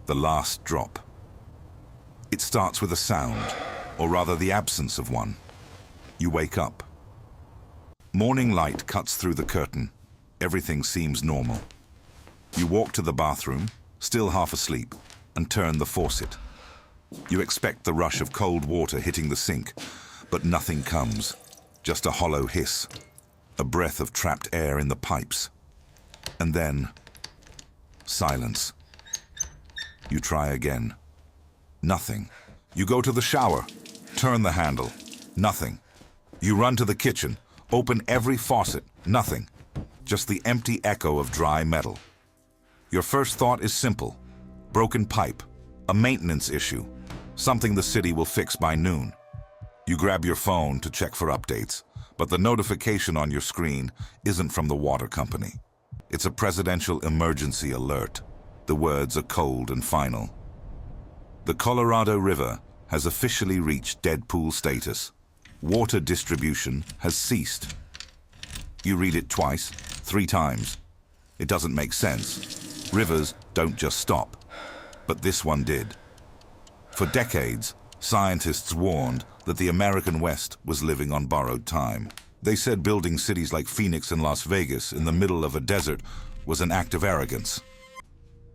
the last drop. It starts with a sound, or rather the absence of one. You wake up. Morning light cuts through the curtain. Everything seems normal. You walk to the bathroom, still half asleep, and turn the faucet. You expect the rush of cold water hitting the sink, but nothing comes. Just a hollow hiss, a breath of trapped air in the pipes. And then, silence. You try again. Nothing. You go to the shower, turn the handle. Nothing. You run to the kitchen, open every faucet. Nothing. Just the empty echo of dry metal. Your first thought is simple. Broken pipe. A maintenance issue. Something the city will fix by noon. You grab your phone to check for updates, but the notification on your screen isn't from the water company. It's a presidential emergency alert. The words are cold and final. The Colorado River has officially reached dead pool status. Water distribution has ceased. You read it twice, 3 times. It doesn't make sense. Rivers don't just stop. But this one did. For decades, scientists warned that the American West was living on borrowed time. They said building cities like Phoenix and Las Vegas in the middle of a desert was an act of arrogance.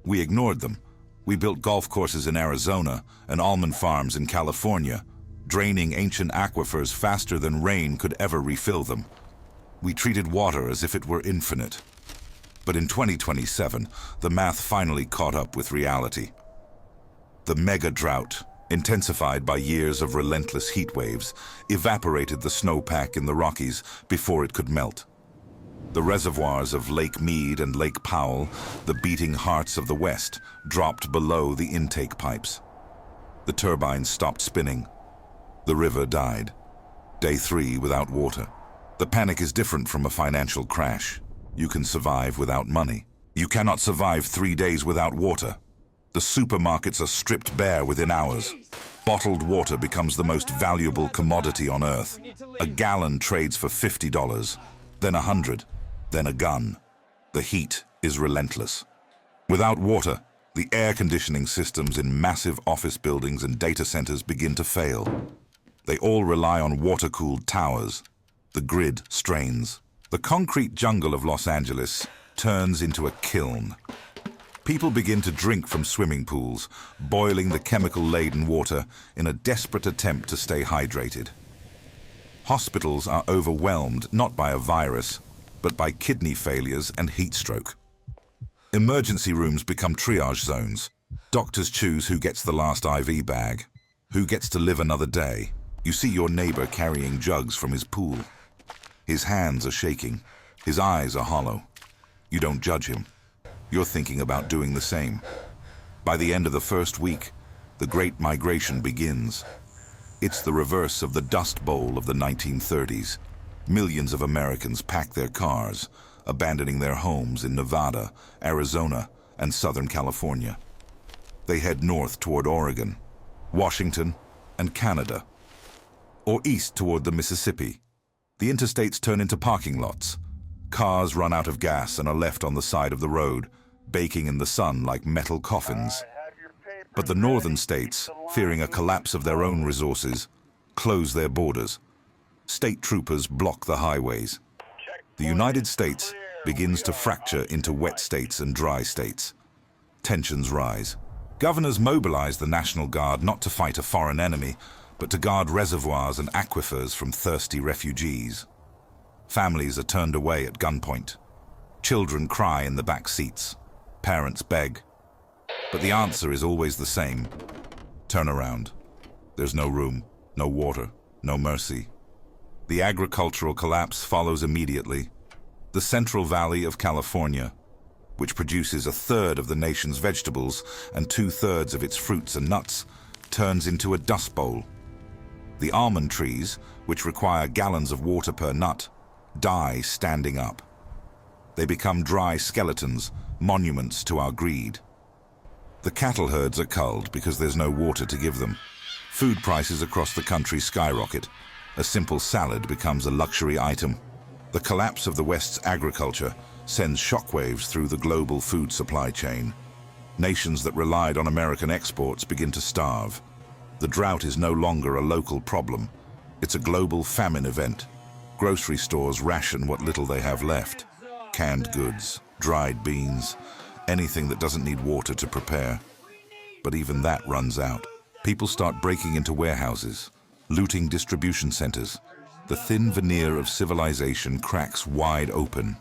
We ignored them. We built golf courses in Arizona and almond farms in California, draining ancient aquifers faster than rain could ever refill them. We treated water as if it were infinite. But in 2027, the math finally caught up with reality. The mega drought, intensified by years of relentless heat waves, evaporated the snowpack in the Rockies before it could melt. The reservoirs of Lake Mead and Lake Powell, the beating hearts of the West, dropped below the intake pipes. The turbines stopped spinning. The river died. Day 3 without water. The panic is different from a financial crash. You can survive without money. You cannot survive 3 days without water. The supermarkets are stripped bare within hours. Bottled water becomes the most valuable commodity on Earth. A gallon trades for $50, then $100, then a gun. The heat is relentless. Without water, the air conditioning systems in massive office buildings and data centers begin to fail. They all rely on water-cooled towers. The grid strains. The concrete jungle of Los Angeles turns into a kiln. People begin to drink from swimming pools, boiling the chemical-laden water in a desperate attempt to stay hydrated. Hospitals are overwhelmed not by a virus, but by kidney failures and heat stroke. Emergency rooms become triage zones. Doctors choose who gets the last IV bag, who gets to live another day. You see your neighbor carrying jugs from his pool. His hands are shaking. His eyes are hollow. You don't judge him. You're thinking about doing the same. By the end of the first week, the Great Migration begins. It's the reverse of the Dust Bowl of the 1930s. Millions of Americans pack their cars, abandoning their homes in Nevada, Arizona, and Southern California. They head north toward Oregon, Washington, and Canada, or east toward the Mississippi. The interstates turn into parking lots. Cars run out of gas and are left on the side of the road, baking in the sun like metal coffins. But the northern states, fearing a collapse of their own resources, close their borders. State troopers block the highways. The United States begins to fracture into wet states and dry states. Tensions rise. Governors mobilize the National Guard not to fight a foreign enemy, but to guard reservoirs and aquifers from thirsty refugees. Families are turned away at gunpoint. Children cry in the back seats. Parents beg. But the answer is always the same. Turn around. There's no room, no water, no mercy. The agricultural collapse follows immediately. The Central Valley of California, which produces 1/3 of the nation's vegetables and 2/3 of its fruits and nuts, turns into a dust bowl. The almond trees, which require gallons of water per nut, die standing up. They become dry skeletons, monuments to our greed. The cattle herds are culled because there's no water to give them. Food prices across the country skyrocket. A simple salad becomes a luxury item. The collapse of the West's agriculture sends shockwaves through the global food supply chain. Nations that relied on American exports begin to starve. The drought is no longer a local problem. It's a global famine event. Grocery stores ration what little they have left. Canned goods, dried beans, anything that doesn't need water to prepare. But even that runs out. People start breaking into warehouses, looting distribution centers. The thin veneer of civilization cracks wide open.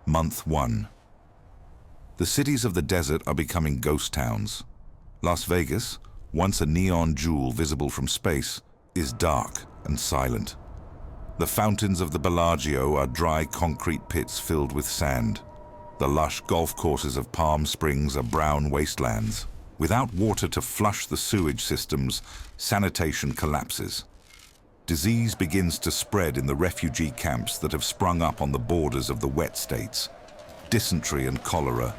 Month 1. The cities of the desert are becoming ghost towns. Las Vegas, once a neon jewel visible from space, is dark and silent. The fountains of the Bellagio are dry concrete pits filled with sand. The lush golf courses of Palm Springs are brown wastelands. Without water to flush the sewage systems, sanitation collapses. Disease begins to spread in the refugee camps that have sprung up on the borders of the wet states. Dysentery and cholera,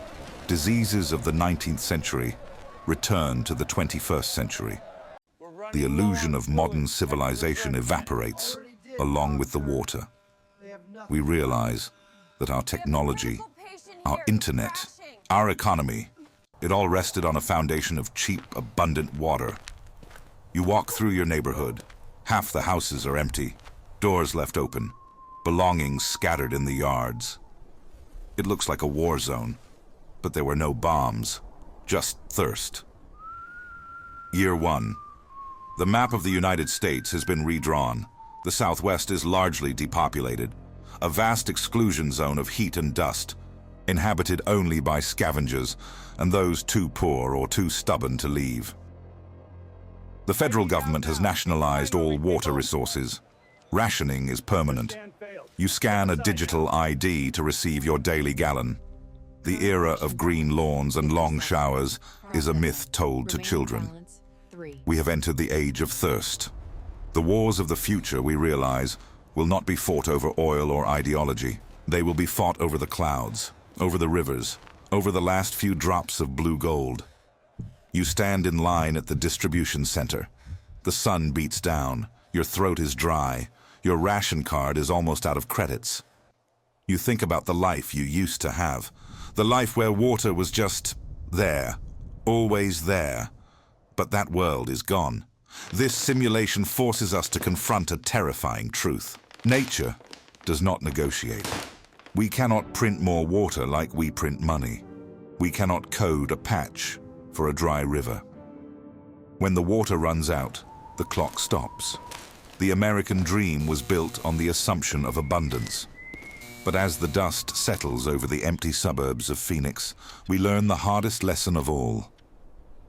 diseases of the 19th century, return to the 21st century. The illusion of modern civilization evaporates along with the water. We realize that our technology, our internet, our economy, it all rested on a foundation of cheap, abundant water. You walk through your neighborhood. Half the houses are empty, doors left open, belongings scattered in the yards. It looks like a war zone, but there were no bombs, just thirst. Year 1. The map of the United States has been redrawn. The Southwest is largely depopulated, a vast exclusion zone of heat and dust, inhabited only by scavengers and those too poor or too stubborn to leave. The federal government has nationalized all water resources. Rationing is permanent. You scan a digital ID to receive your daily gallon. The era of green lawns and long showers is a myth told to children. We have entered the age of thirst. The wars of the future, we realize, will not be fought over oil or ideology. They will be fought over the clouds, over the rivers, over the last few drops of blue gold. You stand in line at the distribution center. The sun beats down, your throat is dry, your ration card is almost out of credits. You think about the life you used to have, the life where water was just there, always there. But that world is gone. This simulation forces us to confront a terrifying truth. Nature does not negotiate. We cannot print more water like we print money. We cannot code a patch for a dry river. When the water runs out, the clock stops. The American dream was built on the assumption of abundance. But as the dust settles over the empty suburbs of Phoenix, we learn the hardest lesson of all.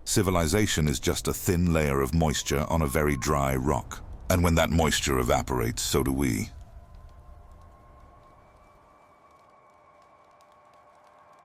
Civilization is just a thin layer of moisture on a very dry rock. And when that moisture evaporates, so do we.